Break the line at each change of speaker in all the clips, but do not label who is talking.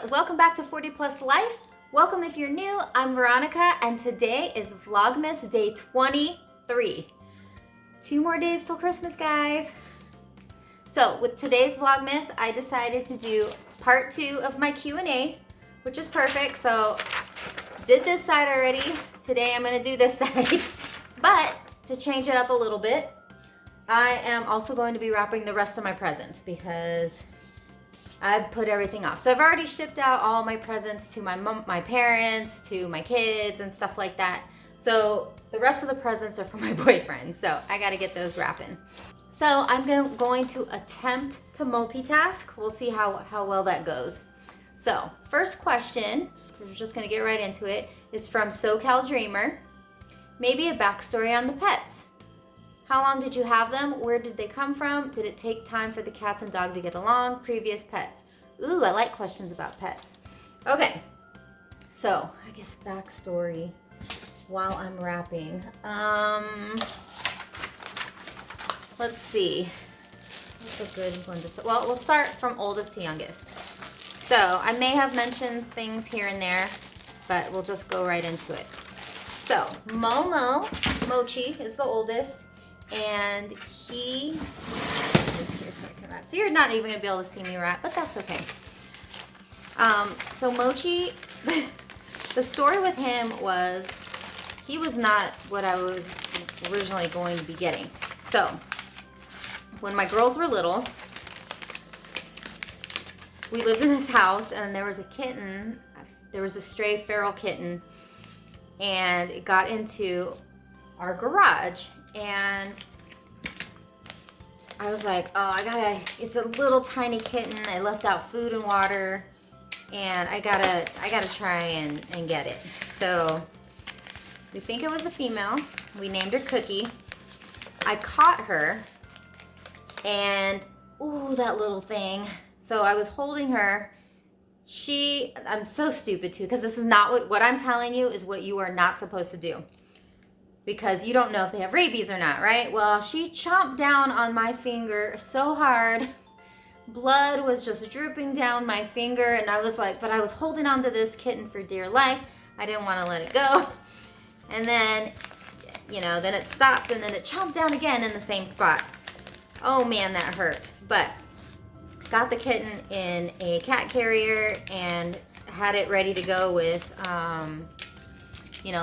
welcome back to 40 Plus Life. Welcome if you're new. I'm Veronica, and today is Vlogmas day 23. 2 more days till Christmas, guys. So with today's Vlogmas, I decided to do part 2 of my Q&A, which is perfect. So did this side already. Today I'm gonna do this side, but to change it up a little bit, I am also going to be wrapping the rest of my presents because I put everything off. So I've already shipped out all my presents to my mom, my parents, to my kids and stuff like that. So the rest of the presents are for my boyfriend. So I got to get those wrapping. So I'm going to attempt to multitask. We'll see how well that goes. So first question, we're just going to get right into it, is from SoCal Dreamer. Maybe a backstory on the pets. How long did you have them? Where did they come from? Did it take time for the cats and dog to get along? Previous pets. Ooh, I like questions about pets. Okay, so I guess backstory while I'm wrapping. Let's see. What's a good one to start? Well, we'll start from oldest to youngest. So I may have mentioned things here and there, but we'll just go right into it. So Mochi is the oldest. And he is here so I can wrap. So you're not even going to be able to see me wrap, but that's okay. So Mochi, the story with him was he was not what I was originally going to be getting. So when my girls were little, we lived in this house and there was a kitten. There was a stray feral kitten and it got into our garage. And I was like, oh, it's a little tiny kitten. I left out food and water and I gotta try and get it. So we think it was a female. We named her Cookie. I caught her and, ooh, that little thing. So I was holding her. I'm so stupid too, because this is not what I'm telling you is what you are not supposed to do. Because you don't know if they have rabies or not, right? Well, she chomped down on my finger so hard. Blood was just dripping down my finger, and I was like, but I was holding on to this kitten for dear life. I didn't want to let it go. And then, then it stopped, and then it chomped down again in the same spot. Oh man, that hurt. But got the kitten in a cat carrier and had it ready to go with,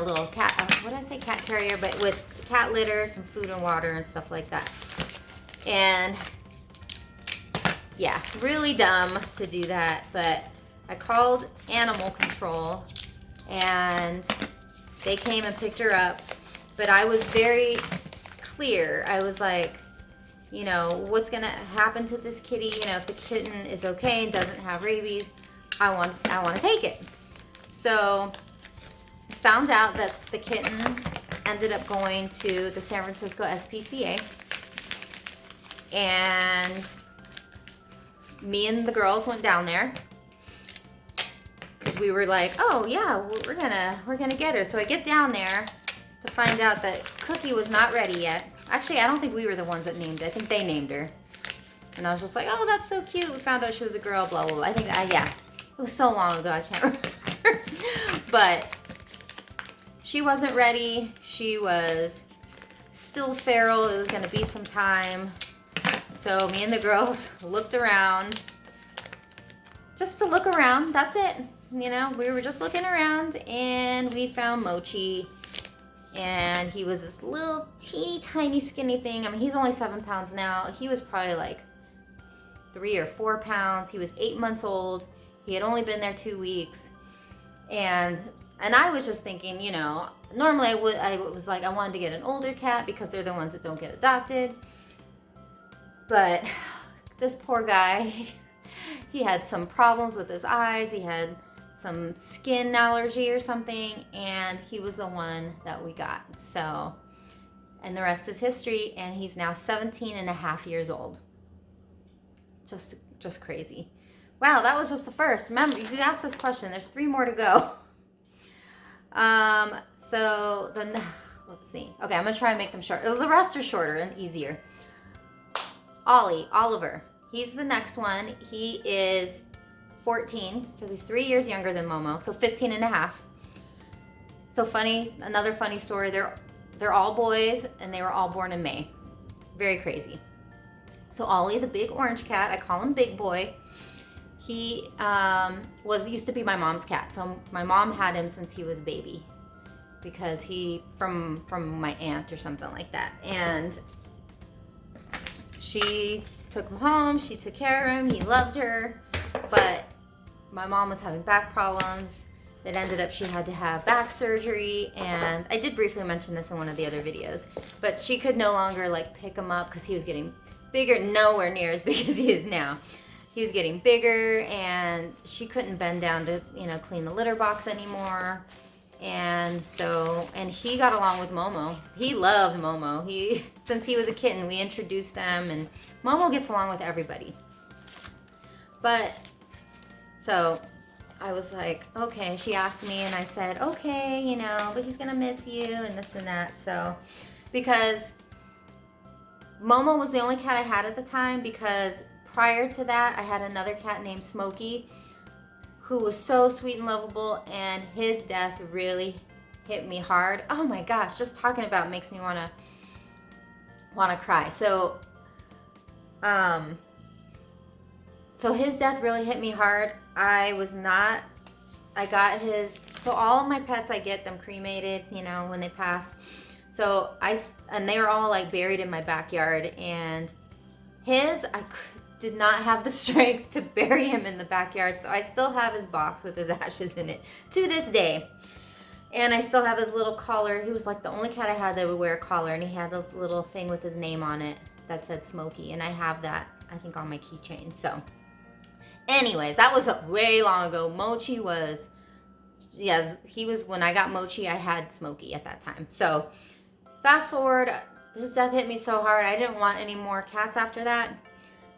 little cat, what did I say, cat carrier, but with cat litter, some food and water and stuff like that. And yeah, really dumb to do that, but I called animal control and they came and picked her up, but I was very clear. I was like, what's gonna happen to this kitty? If the kitten is okay and doesn't have rabies, I want to take it. So found out that the kitten ended up going to the San Francisco SPCA, and me and the girls went down there because we were like, oh yeah, we're gonna get her. So I get down there to find out that Cookie was not ready yet. Actually, I don't think we were the ones that named her. I think they named her, and I was just like, oh, that's so cute. We found out she was a girl, blah blah blah. I think yeah, it was so long ago, I can't remember. But she wasn't ready. She was still feral. It was going to be some time. So me and the girls looked around. Just to look around. That's it. We were just looking around and we found Mochi. And he was this little teeny tiny skinny thing. I mean, he's only 7 pounds now. He was probably like 3 or 4 pounds. He was 8 months old. He had only been there 2 weeks. And I was just thinking, normally I was like, I wanted to get an older cat because they're the ones that don't get adopted. But this poor guy, he had some problems with his eyes. He had some skin allergy or something, and he was the one that we got. So, and the rest is history, and he's now 17 and a half years old. Just crazy. Wow, that was just the first. Remember, you asked this question. There's 3 more to go. So then, let's see. Okay, I'm gonna try and make them short. The rest are shorter and easier. Oliver. He's the next one. He is 14, because he's 3 years younger than Momo, so 15 and a half. So funny, another funny story, they're all boys, and they were all born in May. Very crazy. So Ollie, the big orange cat, I call him Big Boy, he used to be my mom's cat. So my mom had him since he was a baby, because he, from my aunt or something like that. And she took him home, she took care of him, he loved her, but my mom was having back problems. It ended up she had to have back surgery, and I did briefly mention this in one of the other videos, but she could no longer like pick him up because he was getting bigger, nowhere near as big as he is now. He was getting bigger, and she couldn't bend down to, you know, clean the litter box anymore. And he got along with Momo. He loved Momo. Since he was a kitten, we introduced them, and Momo gets along with everybody. But, so I was like, okay, she asked me, and I said, okay, you know, but he's gonna miss you, and this and that. So, because Momo was the only cat I had at the time, because prior to that, I had another cat named Smokey, who was so sweet and lovable, and his death really hit me hard. Oh my gosh, just talking about it makes me wanna cry. So, so his death really hit me hard. So all of my pets, I get them cremated, you know, when they pass. So and they were all like buried in my backyard, and I did not have the strength to bury him in the backyard. So I still have his box with his ashes in it to this day. And I still have his little collar. He was like the only cat I had that would wear a collar, and he had this little thing with his name on it that said Smokey, and I have that, I think, on my keychain. So anyways, that was way long ago. Mochi was, yes, he was, when I got Mochi, I had Smokey at that time. So fast forward, his death hit me so hard, I didn't want any more cats after that.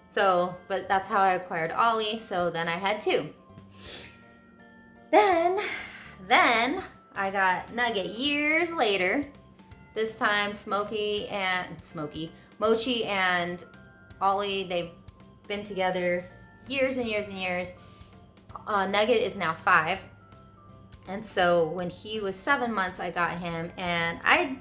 So, but that's how I acquired Ollie, so then I had 2. Then I got Nugget years later. This time Mochi and Ollie, they've been together years and years and years. Nugget is now 5. And so when he was 7 months, I got him, and I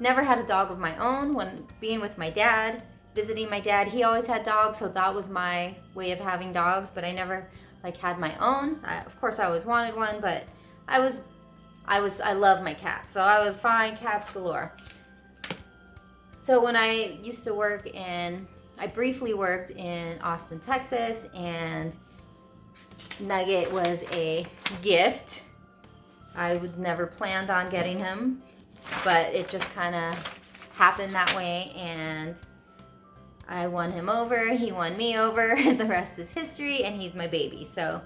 never had a dog of my own. When being with my dad, visiting my dad, he always had dogs, so that was my way of having dogs, but I never like had my own. Of course I always wanted one, but I love my cats, so I was fine, cats galore. So when I used to I briefly worked in Austin, Texas, and Nugget was a gift. I would never planned on getting him, but it just kind of happened that way, and I won him over, he won me over, and the rest is history, and he's my baby. So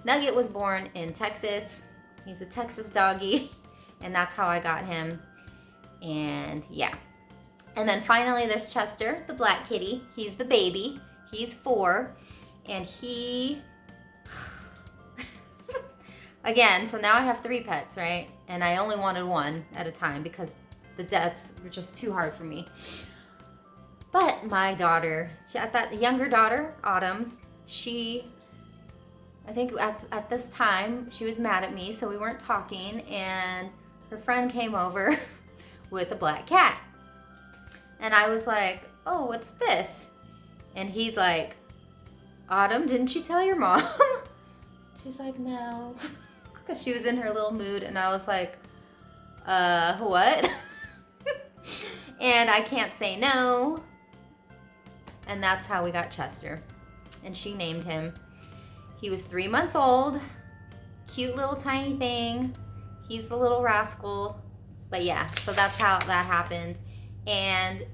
Nugget was born in Texas. He's a Texas doggy, and that's how I got him. And yeah. And then finally there's Chester, the black kitty. He's the baby. He's 4, and he again, so now I have 3 pets, right? And I only wanted 1 at a time because the deaths were just too hard for me. But my daughter, younger daughter, Autumn, I think at this time, she was mad at me, so we weren't talking, and her friend came over with a black cat. And I was like, oh, what's this? And he's like, Autumn, didn't you tell your mom? She's like, no, because she was in her little mood, and I was like, what? And I can't say no. And that's how we got Chester. And she named him. He was 3 months old. Cute little tiny thing. He's the little rascal. But yeah, so that's how that happened. And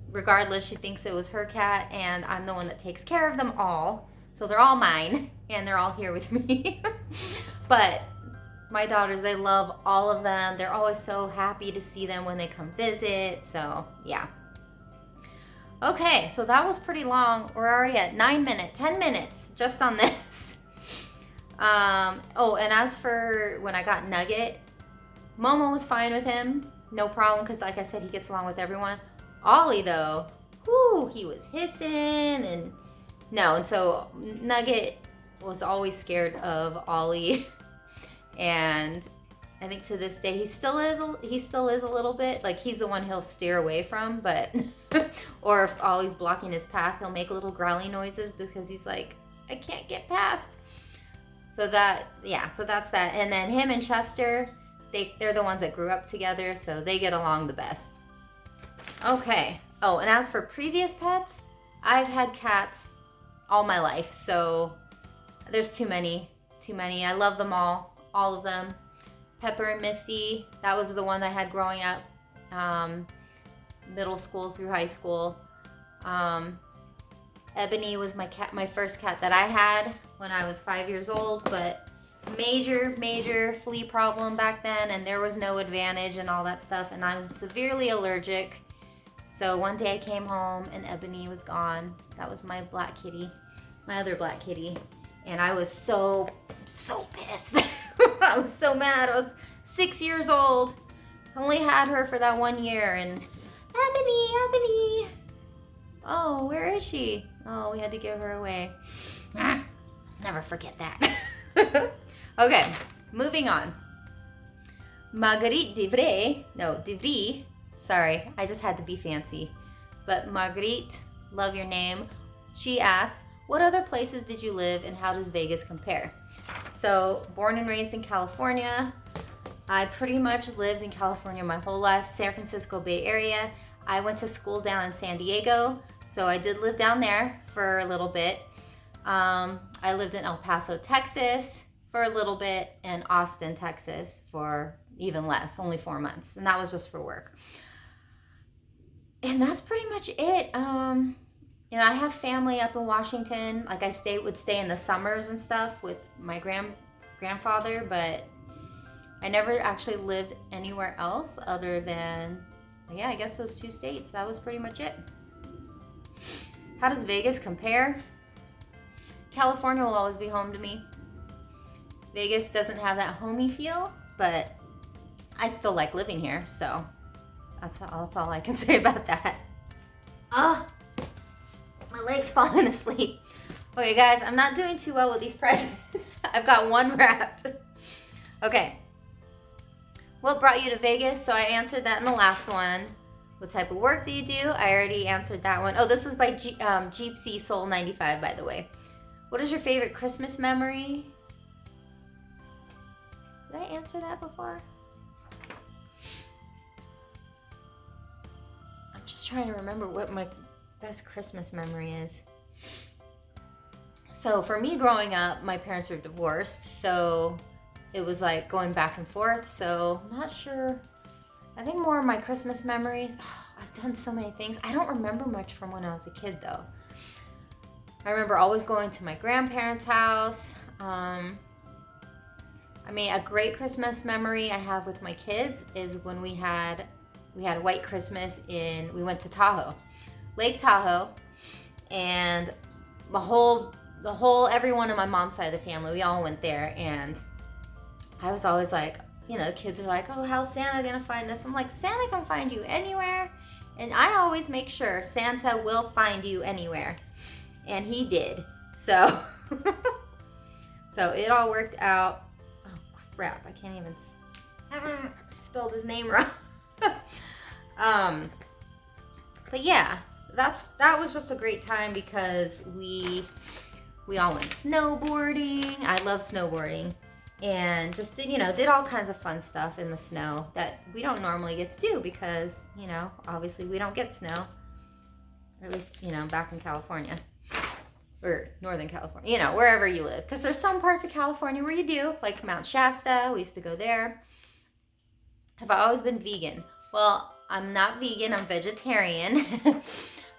regardless, she thinks it was her cat, and I'm the one that takes care of them all. So they're all mine, and they're all here with me. But my daughters, they love all of them. They're always so happy to see them when they come visit. So yeah. Okay, so that was pretty long. We're already at 10 minutes just on this. Oh, and as for when I got Nugget, Momo was fine with him. No problem, because like I said, he gets along with everyone. Ollie, though, whoo, he was hissing and no. And so Nugget, was always scared of Ollie. And I think to this day he still is a little bit. Like, he's the one he'll steer away from, but or if Ollie's blocking his path, he'll make little growly noises because he's like, I can't get past. So that's that. And then him and Chester, they're the ones that grew up together, so they get along the best. Okay. Oh, and as for previous pets, I've had cats all my life, so there's too many. I love them all of them. Pepper and Misty, that was the one I had growing up, middle school through high school. Ebony was my first cat that I had when I was 5 years old, but major flea problem back then, and there was no advantage and all that stuff, and I'm severely allergic. So one day I came home and Ebony was gone. That was my black kitty, my other black kitty, and I was so pissed. I was so mad. I was 6 years old. I only had her for that 1 year, and Ebony. Oh, where is she? Oh, we had to give her away. Never forget that. Okay, moving on. Marguerite Divry. Sorry, I just had to be fancy. But Marguerite, love your name. She asked, what other places did you live and how does Vegas compare? So, born and raised in California. I pretty much lived in California my whole life, San Francisco Bay Area. I went to school down in San Diego, so I did live down there for a little bit. I lived in El Paso, Texas for a little bit, and Austin, Texas for even less, only 4 months, and that was just for work. And that's pretty much it. You know, I have family up in Washington. Like, I would stay in the summers and stuff with my grandfather, but I never actually lived anywhere else other than, yeah, I guess those 2 states. That was pretty much it. How does Vegas compare? California will always be home to me. Vegas doesn't have that homey feel, but I still like living here, so that's all I can say about that. Oh, my leg's falling asleep. Okay, guys, I'm not doing too well with these presents. I've got one wrapped. Okay. What brought you to Vegas? So I answered that in the last one. What type of work do you do? I already answered that one. Oh, this was by Jeepsy Soul 95, by the way. What is your favorite Christmas memory? Did I answer that before? I'm just trying to remember what my best Christmas memory is. So for me growing up, my parents were divorced, so it was like going back and forth, so not sure. I think more of my Christmas memories, I've done so many things. I don't remember much from when I was a kid though. I remember always going to my grandparents' house. I mean, a great Christmas memory I have with my kids is when we had a white Christmas we went to Tahoe, Lake Tahoe, and everyone on my mom's side of the family, we all went there, and I was always like, you know, the kids are like, oh, how's Santa gonna find us? I'm like, Santa can find you anywhere, and I always make sure Santa will find you anywhere, and he did. So, so it all worked out. Oh crap! I can't even spelled his name wrong. But yeah, that was just a great time because we all went snowboarding. I love snowboarding. And just did all kinds of fun stuff in the snow that we don't normally get to do because, obviously we don't get snow. Or at least, back in California. Or Northern California, wherever you live. Because there's some parts of California where you do, like Mount Shasta, we used to go there. Have I always been vegan? Well, I'm not vegan, I'm vegetarian.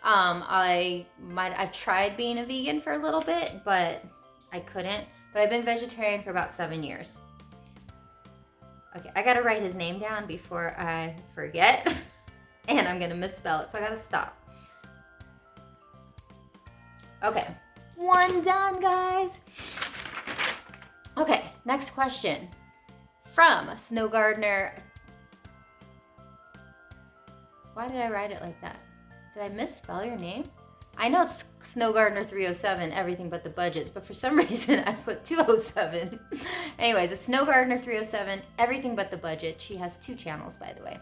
I've tried being a vegan for a little bit, but I couldn't. But I've been vegetarian for about 7 years. Okay, I gotta write his name down before I forget. And I'm gonna misspell it, so I gotta stop. Okay, one done, guys. Okay, next question. From Snow Gardener. Why did I write it like that? Did I misspell your name? I know it's Snow Gardener 307, everything but the budgets, but for some reason I put 207. Anyways, it's Snow Gardener 307, everything but the budget. She has 2 channels, by the way.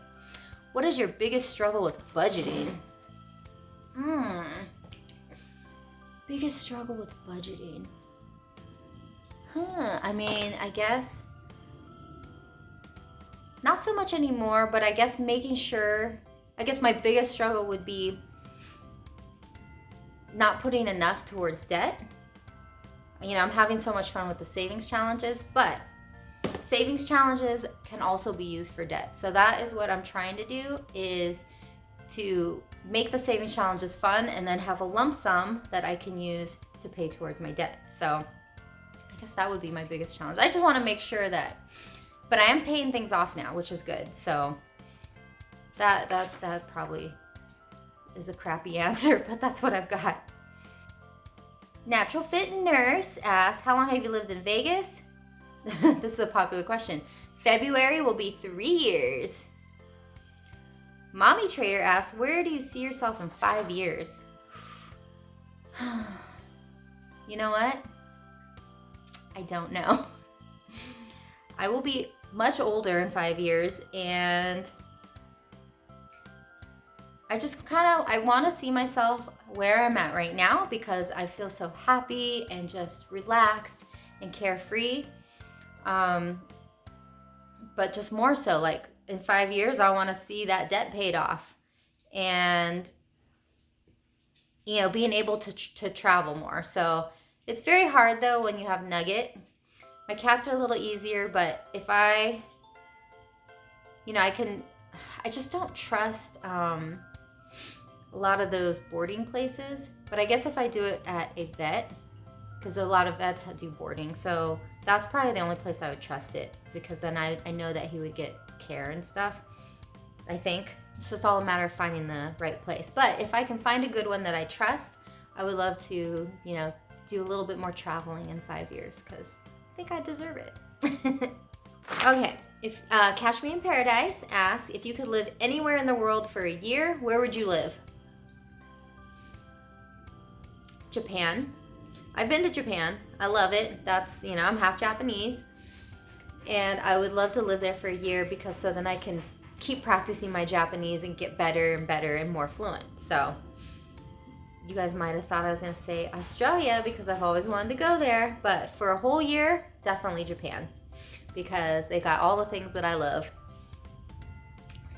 What is your biggest struggle with budgeting? Biggest struggle with budgeting. I mean, I guess not so much anymore, but I guess making sure, I guess my biggest struggle would be not putting enough towards debt. You know, I'm having so much fun with the savings challenges, but savings challenges can also be used for debt. So that is what I'm trying to do, is to make the savings challenges fun and then have a lump sum that I can use to pay towards my debt. So I guess that would be my biggest challenge. I just want to make sure that, but I am paying things off now, which is good. So that probably is a crappy answer, but that's what I've got. Natural Fit Nurse asks, how long have you lived in Vegas? This is a popular question. February will be 3 years. Mommy Trader asks, where do you see yourself in 5 years? You know what? I don't know. I will be much older in 5 years, and I just I want to see myself where I'm at right now, because I feel so happy and just relaxed and carefree. But just more so, like in 5 years, I want to see that debt paid off, and, you know, being able to travel more. So it's very hard though when you have Nugget. My cats are a little easier, but if I just don't trust a lot of those boarding places. But I guess if I do it at a vet, because a lot of vets do boarding, so that's probably the only place I would trust it, because then I know that he would get care and stuff. I think it's just all a matter of finding the right place. But if I can find a good one that I trust, I would love to, you know, do a little bit more traveling in 5 years, because I think I deserve it. Okay, if Cash Me in Paradise asks, if you could live anywhere in the world for a year, where would you live? Japan. I've been to Japan. I love it. That's, you know, I'm half Japanese. And I would love to live there for a year, because so then I can keep practicing my Japanese and get better and better and more fluent. So you guys might have thought I was going to say Australia, because I've always wanted to go there. But for a whole year, definitely Japan, because they got all the things that I love.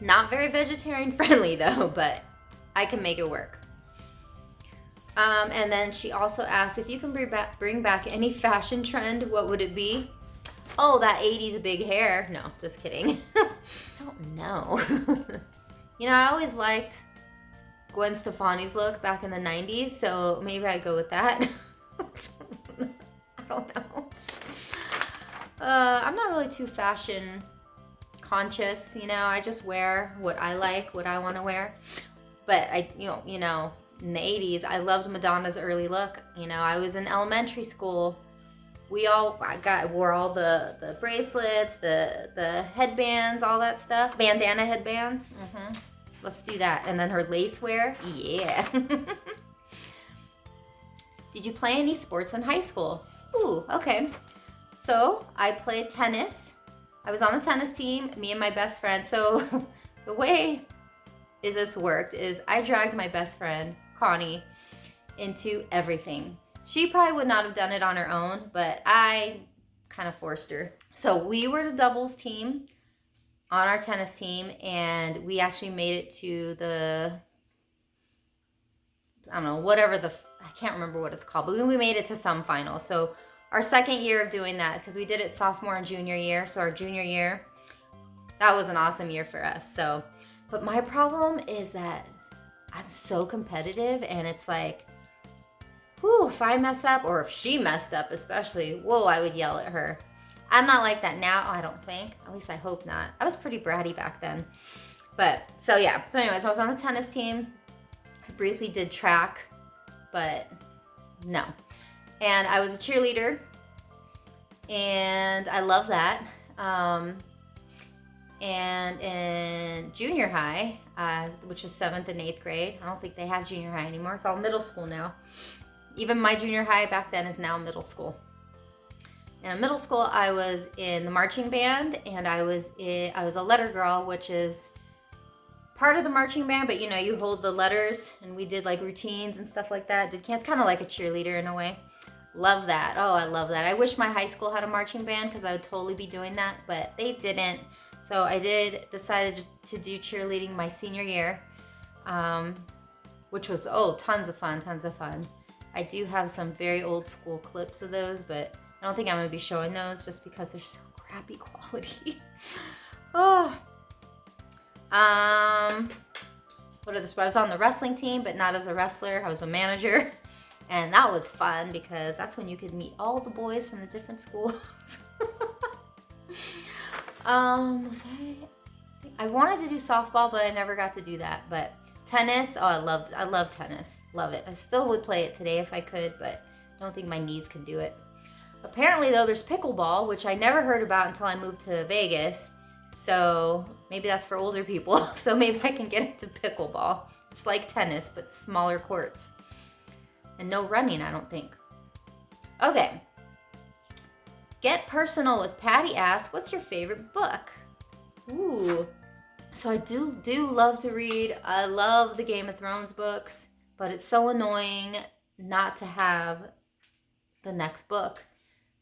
Not very vegetarian friendly though, but I can make it work. And then she also asked, if you can bring back any fashion trend, what would it be? Oh, that 80s big hair. No, just kidding. I don't know. You know, I always liked Gwen Stefani's look back in the 90s, so maybe I'd go with that. I don't know. I'm not really too fashion conscious, you know. I just wear what I like, what I want to wear. But you know, in the 80s, I loved Madonna's early look. You know, I was in elementary school. I wore all the bracelets, the headbands, all that stuff. Bandana headbands. Let's do that. And then her lace wear. Yeah. Did you play any sports in high school? Ooh, okay. So I played tennis. I was on the tennis team, me and my best friend. So the way this worked is I dragged my best friend, Connie, into everything. She probably would not have done it on her own, but I kind of forced her. So we were the doubles team on our tennis team, and we actually made it to the, I don't know, I can't remember what it's called, but we made it to some finals. So our second year of doing that, because we did it sophomore and junior year, so our junior year, that was an awesome year for us. So, but my problem is that I'm so competitive, and it's like, whew, if I mess up, or if she messed up especially, whoa, I would yell at her. I'm not like that now, I don't think. At least I hope not. I was pretty bratty back then. But, so yeah. So anyways, I was on the tennis team. I briefly did track, but no. And I was a cheerleader, and I love that. And in junior high, which is 7th and 8th grade. I don't think they have junior high anymore. It's all middle school now. Even my junior high back then is now middle school. And in middle school, I was in the marching band, and I was a letter girl, which is part of the marching band, but you know, you hold the letters, and we did like routines and stuff like that. It's kind of like a cheerleader in a way. Love that. Oh, I love that. I wish my high school had a marching band because I would totally be doing that, but they didn't. So I decided to do cheerleading my senior year, which was, tons of fun. I do have some very old school clips of those, but I don't think I'm going to be showing those just because they're so crappy quality. What are the, I was on the wrestling team, but not as a wrestler. I was a manager. And that was fun because that's when you could meet all the boys from the different schools. I wanted to do softball, but I never got to do that. But tennis, I love tennis. Love it. I still would play it today if I could, but I don't think my knees can do it. Apparently, though, there's pickleball, which I never heard about until I moved to Vegas. So maybe that's for older people. So maybe I can get into pickleball. It's like tennis, but smaller courts. And no running, I don't think. Okay. Get personal with Patty asks, what's your favorite book? Ooh. So I do love to read. I love the Game of Thrones books, but it's so annoying not to have the next book.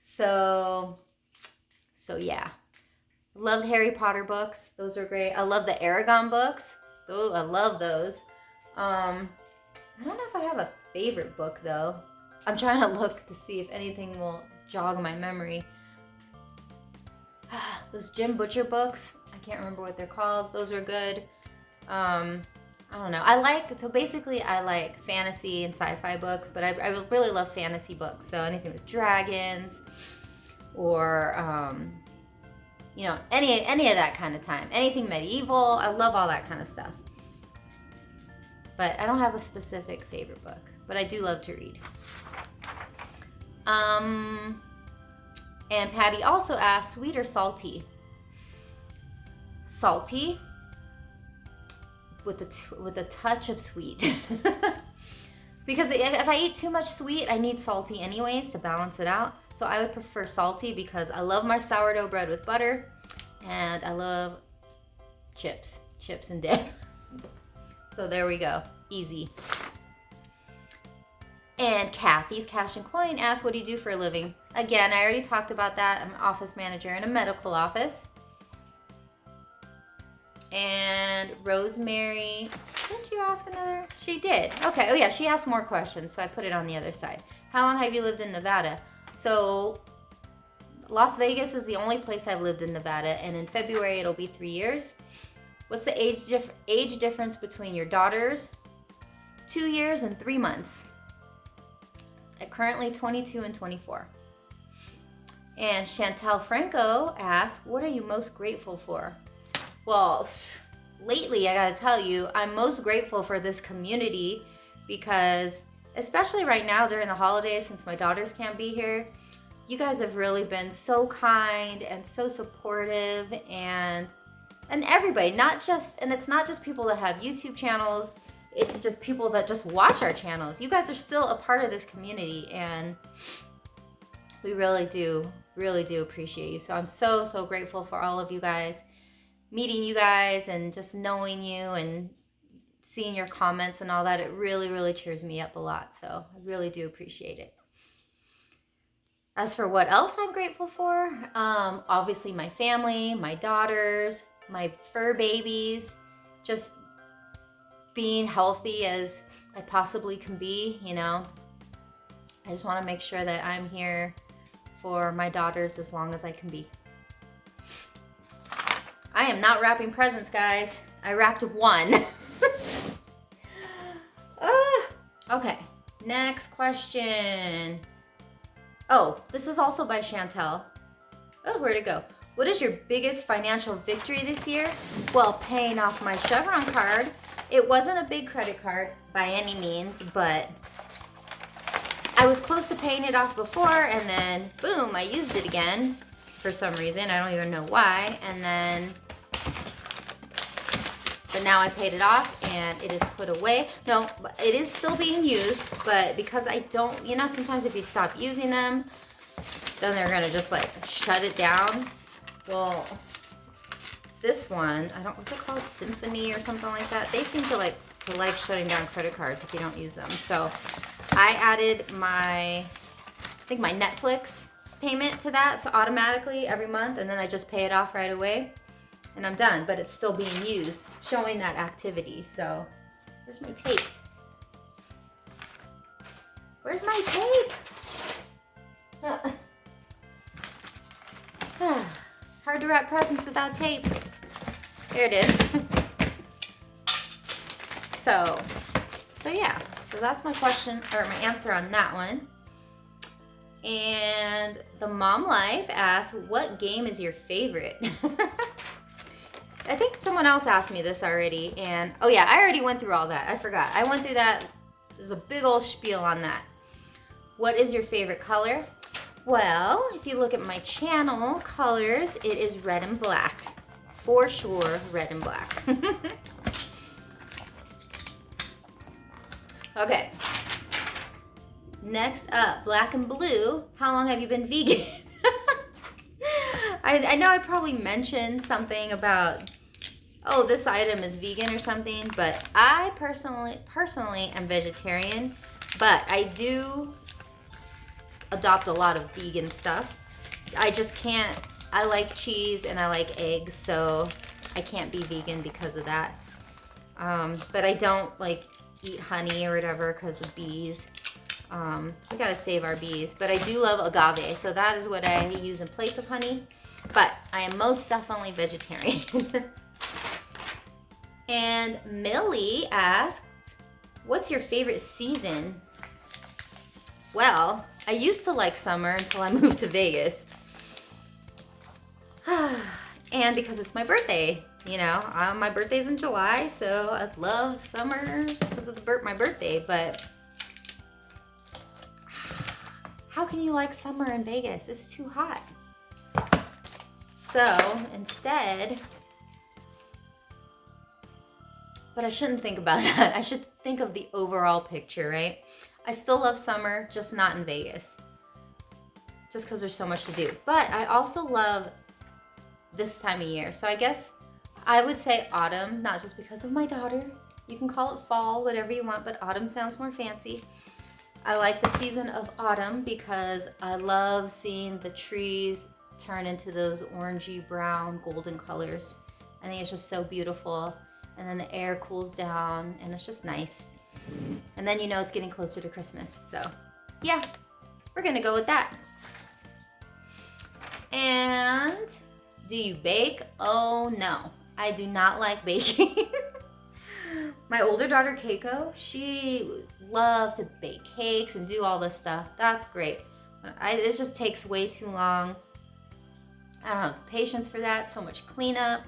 So yeah. Loved Harry Potter books. Those are great. I love the Aragon books. I love those. I don't know if I have a favorite book though. I'm trying to look to see if anything will jog my memory. Those Jim Butcher books, I can't remember what they're called. Those were good. I don't know. I like fantasy and sci-fi books, but I really love fantasy books. So anything with dragons or any of that kind of time. Anything medieval. I love all that kind of stuff. But I don't have a specific favorite book, but I do love to read. And Patty also asked, sweet or salty? Salty with a touch of sweet. Because if I eat too much sweet, I need salty anyways to balance it out. So I would prefer salty because I love my sourdough bread with butter, and I love chips and dip. So there we go. Easy. And Kathy's Cash and Coin asks, what do you do for a living? Again, I already talked about that. I'm an office manager in a medical office. And Rosemary, did you ask another? She did. Okay. Oh yeah, she asked more questions, so I put it on the other side. How long have you lived in Nevada? So Las Vegas is the only place I've lived in Nevada, and in February it'll be 3 years. What's the age difference between your daughters? 2 years and 3 months. Currently 22 and 24. And Chantel Franco asks, what are you most grateful for? Well, lately I gotta tell you, I'm most grateful for this community because, especially right now during the holidays, since my daughters can't be here, you guys have really been so kind and so supportive, and everybody, and it's not just people that have YouTube channels, it's just people that just watch our channels. You guys are still a part of this community, and we really do appreciate you. So I'm so grateful for all of you guys, meeting you guys and just knowing you and seeing your comments and all that. It really cheers me up a lot. So I really do appreciate it. As for what else I'm grateful for, obviously my family, my daughters, my fur babies, just being healthy as I possibly can be, you know. I just want to make sure that I'm here for my daughters as long as I can be. I am not wrapping presents, guys. I wrapped one. Okay, next question. Oh, this is also by Chantel. Oh, where'd it go? What is your biggest financial victory this year? Well, paying off my Chevron card. It wasn't a big credit card by any means, but I was close to paying it off before, and then boom, I used it again for some reason. I don't even know why. And then But now I paid it off and it is put away. No, it is still being used, but because I don't, you know, sometimes if you stop using them, then they're gonna just like shut it down. Well, this one, I don't, what's it called? Symphony or something like that. They seem to like shutting down credit cards if you don't use them. So I added my, I think my Netflix payment to that. So automatically every month, and then I just pay it off right away and I'm done, but it's still being used, showing that activity. So where's my tape? Where's my tape? Hard to wrap presents without tape. There it is. So yeah. So that's my question, or my answer on that one. And the Mom Life asks, what game is your favorite? I think someone else asked me this already, and oh yeah, I already went through all that. I forgot. I went through that. There's a big old spiel on that. What is your favorite color? Well, if you look at my channel colors, it is red and black. For sure, red and black. Okay. Next up, black and blue. How long have you been vegan? I know I probably mentioned something about, oh, this item is vegan or something, but I personally am vegetarian, but I do adopt a lot of vegan stuff. I just can't, I like cheese and I like eggs, so I can't be vegan because of that. But I don't like eat honey or whatever because of bees. We gotta save our bees, but I do love agave, so that is what I use in place of honey. But I am most definitely vegetarian. And Millie asks, what's your favorite season? Well, I used to like summer until I moved to Vegas. And because it's my birthday, you know, my birthday's in July, so I love summer because of my birthday, but how can you like summer in Vegas? It's too hot. So instead, but I shouldn't think about that. I should think of the overall picture, right? I still love summer, just not in Vegas. Just because there's so much to do. But I also love this time of year. So I guess I would say autumn, not just because of my daughter. You can call it fall, whatever you want, but autumn sounds more fancy. I like the season of autumn because I love seeing the trees turn into those orangey brown golden colors. I think it's just so beautiful. And then the air cools down and it's just nice. And then you know it's getting closer to Christmas. So yeah, we're gonna go with that. And do you bake? Oh no, I do not like baking. My older daughter Keiko, she loves to bake cakes and do all this stuff. That's great. It just takes way too long. I don't have patience for that. So much cleanup.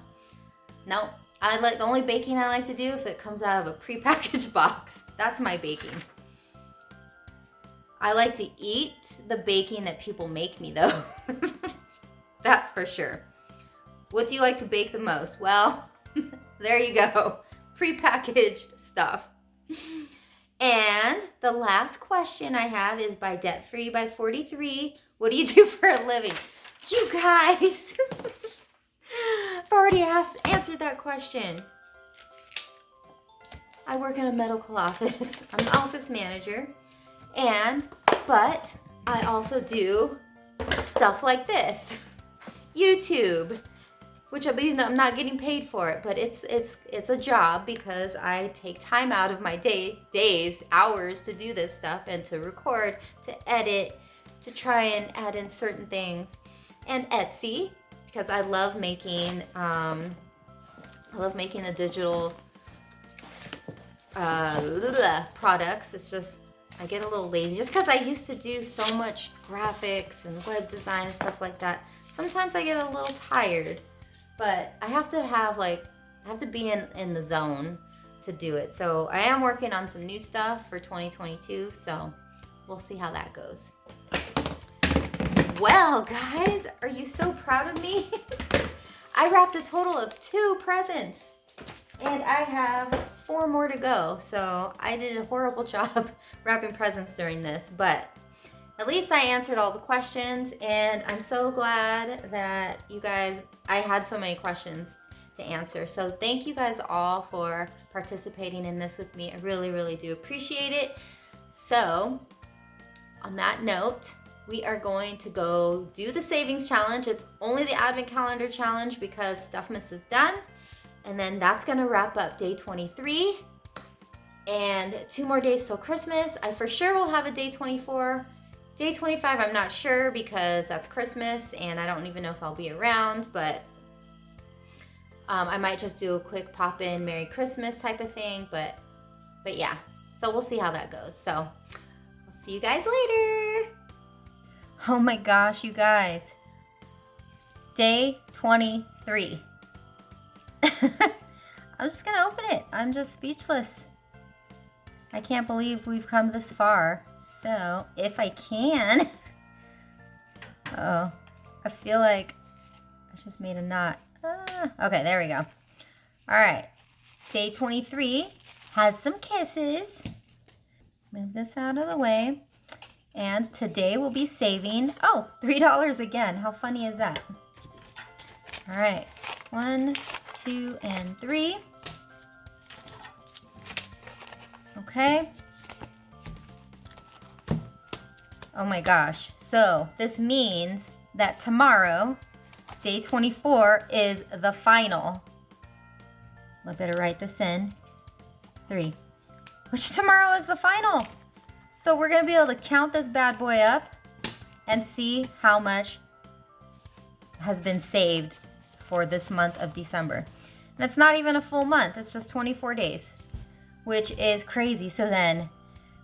Nope. The only baking I like to do if it comes out of a prepackaged box. That's my baking. I like to eat the baking that people make me though. That's for sure. What do you like to bake the most? Well, there you go. Prepackaged stuff. And the last question I have is by Debt Free by 43. What do you do for a living? You guys, I've already answered that question. I work in a medical office. I'm an office manager. But I also do stuff like this. YouTube. Which I mean, I'm not getting paid for it, but it's a job because I take time out of my days, hours to do this stuff and to record, to edit, to try and add in certain things. And Etsy, because I love making the digital products. It's just, I get a little lazy just because I used to do so much graphics and web design and stuff like that. Sometimes I get a little tired. But I have to be in the zone to do it. So I am working on some new stuff for 2022. So we'll see how that goes. Well, guys, are you so proud of me? I wrapped a total of 2 presents. And I have 4 more to go. So I did a horrible job wrapping presents during this, but at least I answered all the questions, and I'm so glad that you guys, I had so many questions to answer. So thank you guys all for participating in this with me. I really, really do appreciate it. So on that note, we are going to go do the savings challenge. It's only the advent calendar challenge because Stuffmas is done. And then that's gonna wrap up day 23. And 2 more days till Christmas. I for sure will have a day 24. Day 25, I'm not sure because that's Christmas and I don't even know if I'll be around, but I might just do a quick pop-in Merry Christmas type of thing, but yeah. So we'll see how that goes. So I'll see you guys later. Oh my gosh, you guys. Day 23. I'm just gonna open it. I'm just speechless. I can't believe we've come this far. So, if I can, oh, I feel like I just made a knot. Okay, there we go. All right, day 23 has some kisses. Move this out of the way. And today we'll be saving, oh, $3 again. How funny is that? All right, 1, 2, and 3. Okay. Oh my gosh. So this means that tomorrow, day 24, is the final. I better write this in. 3. Which tomorrow is the final. So we're going to be able to count this bad boy up and see how much has been saved for this month of December. And it's not even a full month. It's just 24 days, which is crazy. So then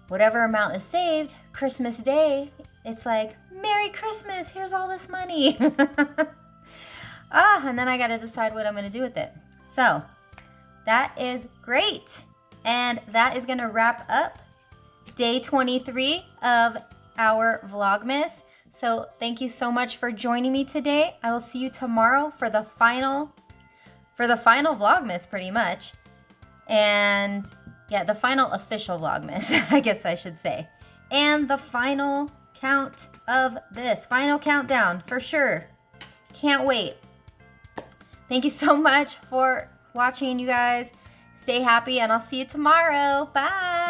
whatever amount is saved, Christmas Day, it's like, Merry Christmas, here's all this money. And then I got to decide what I'm going to do with it. So that is great. And that is going to wrap up day 23 of our Vlogmas. So thank you so much for joining me today. I will see you tomorrow for the final Vlogmas pretty much. And yeah, the final official Vlogmas, I guess I should say. And the final count of this, final countdown for sure. Can't wait. Thank you so much for watching, you guys. Stay happy and I'll see you tomorrow. Bye.